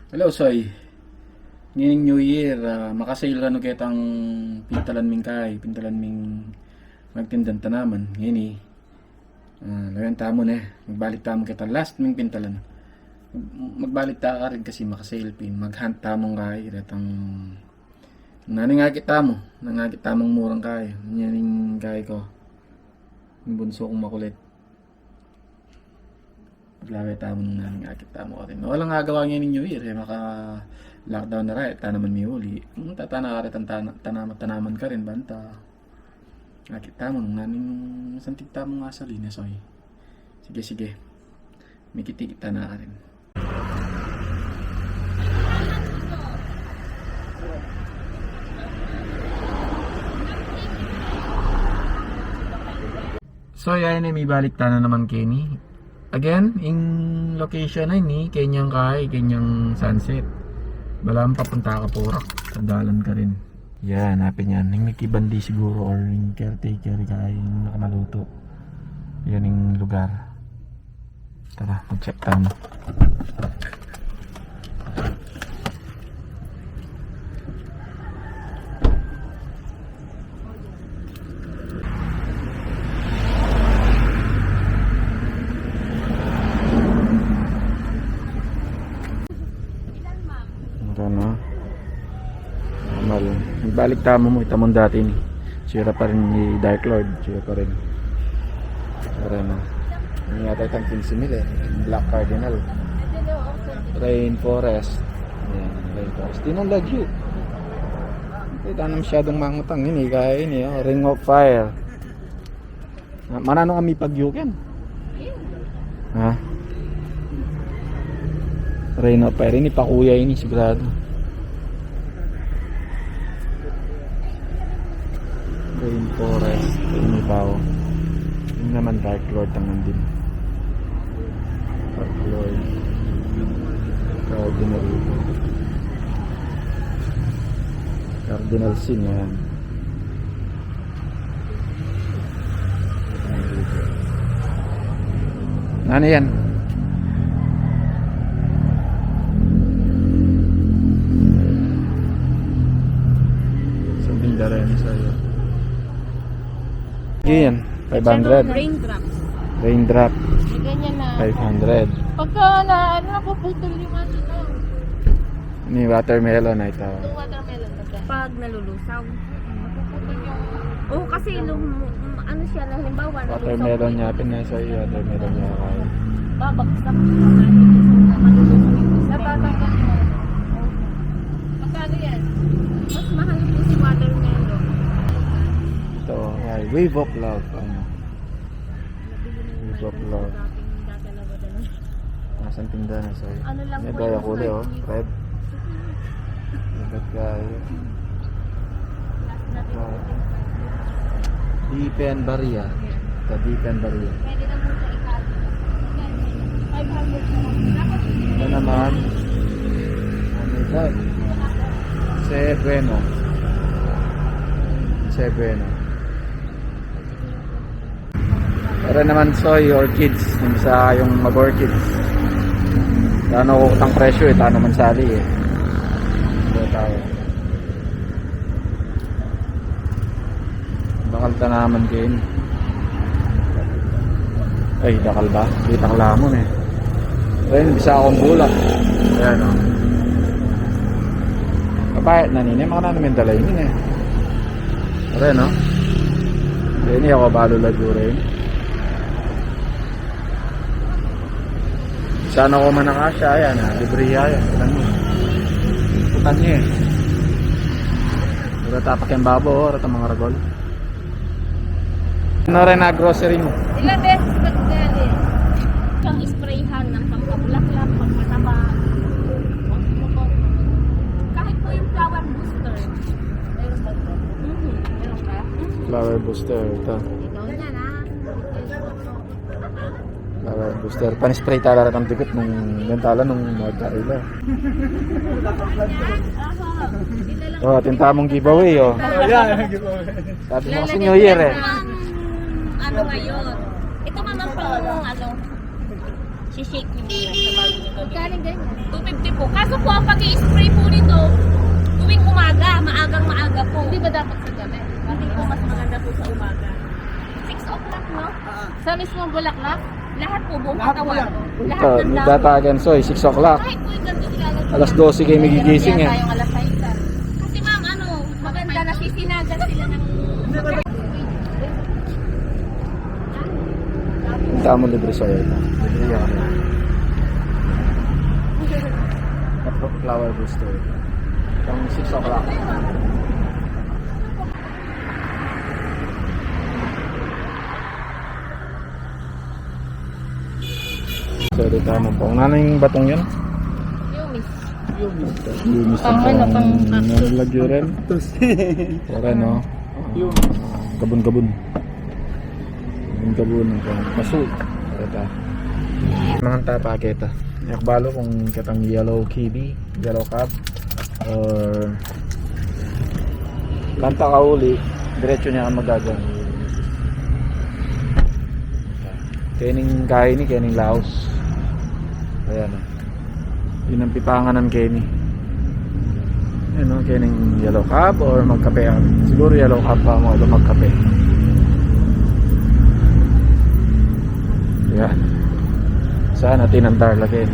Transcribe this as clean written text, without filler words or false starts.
Hello, Soy. Ngayong New Year, makasail ka no kitang pintalan ming kay, pintalan ming magtindan tanaman. Ngayon lagan tamo na magbalik tamo kita last ming pintalan. Magbalik ta ka rin kasi makasail pin, maghunt tamong kay, ratang naningagit tamong murang kay. Yan yung kay ko. Yung bunso kong makulit. Maglaway tamo nung naningagit tamo ka rin. Walang gagawa ngayon ng New Year, maka lockdown na rin, tanaman may uli. Tatana ka rin, tanaman ka rin, banta. Nakita mo, nung naning santig tamong asali na, Soy. Sige. May kitikita na ka rin. So, yan ay may balik na naman, Kenny. Again, yung location na ni Kenyang Kay, Kenyang Sunset. Balang papunta ka Porak, sandalan ka rin. Yan, hanapin yan. Yung Mickey Bandi siguro or yung caretaker kay yung nakamaluto. Yan yung lugar. Tara, mag-check tayo. Balik tamo mo itamon dati ni. Sira pa rin ni Dark Lord, sira pa rin. Para na. Ini yata itang 15,000 eh. Black Cardinal. Rainforest. Ayan, Rainforest. Tinulagyo. Kita na masyadong mangutang ini. Kaya ini, Ring of Fire. Manano kami pagyukin? Ha? Ring of Fire. Ini pakuya ini sigurado. Rainforest, Tinibaw. Yung naman Dark Lord ang nandun. Dark Lord. Cardinal Sin yan. Ano yan? Sabihin dala yan sa'yo. Yan, 500. Raindrop. Ganyan na. 500. Pagka napuputol yung ano na. Ni watermelon na ito. Yung watermelon na siya. Pag nalulusaw. Napuputol yung... Oo, kasi ano siya, halimbawa, Watermelon niya, pinasa iyo, watermelon niya kaya. babagsak yung ano. Malulusaw yung natatanggal mo. Magkano yan? Mas mahal po si watermelon. Ito, ay, Wave of Love. Ano? Wave of Love. Nasaan tinda na sa'yo? Ano lang May po daya yung kuli, oh. heart Red. Ibat kayo. Deepen Baria. Ito, Deepen Baria. Pwede na po siya ikali. 500 naman. Ito naman. Ano ito? Sebueno. Para naman soy orchids, yung sa yung mag-orchids. Tano utang presyo tano man sali eh. Ito tayo. Bakal tanaman kayo. Ay, dakal ba? Kitang lamon eh. Ayun, bisa akong bulak. Ayan o. Kabayat na nini, mga namin dalay nini eh. Ayan o. Hindi ako balo lagyo rin. Sana ko man nakasya, ayan ha, libriya yan, putan niya eh. Pura tapak yung babo, orat ang mga ragol. Ano rin na grocery mo? Ilang beses ba gali? Siyang sprayhan ng pampabulaklak, pagmataba. Kahit po yung flower booster. Meron ba ito? Meron ba? Flower booster, ito. Ikaw na na. Flower booster, pan-spray talaga ng dikit nung yung tala nung magkaila. Oh, tintamong giveaway oh. Sabi mo kasi New Year eh. Ano ngayon? Ito naman pang ano? shake nyo muna sa bago nyo gawin. Magkaling ganyan? 250 po. Kaso po, ang pag-i-spray po nito, tuwing umaga, maagang-maaga po. Hindi ba dapat sa gabi? Hindi po mas maganda po sa umaga. 6 o'clock, no? Sa mismong bulaklak? Lahat po, buong katawan. Lahat Ito, ng damo. datagan so 6 o'clock. Kahit po yung ganito ilalagay. Alas 12 kayo magigising eh. Tayong alas 6. Kasi ma'am, ano, maganda nasisinagan sila ng... Punta mo libre sa oil. Libre yan. Flower booster. Yung 6 o'clock. So, dito mo po. Ano yung batong yun? Yumis. Lumis Pang ano, pang nalagyo rin. Para no? Kabun-kabun. Kabun-kabun. Masu. Ito. Mga tapaketa. Yakbalo kung katang yellow kiwi, yellow cap, or kanta ka uli, diretso niya ang magagang. Kening kain ni, kening laos. Ayan o. Yun ang pitangan ng Kenny. Ayan o, kening yellow cap or magkape. Siguro yellow cap pa mo ito magkape. Ayan. Saan natin ang darla Kenny?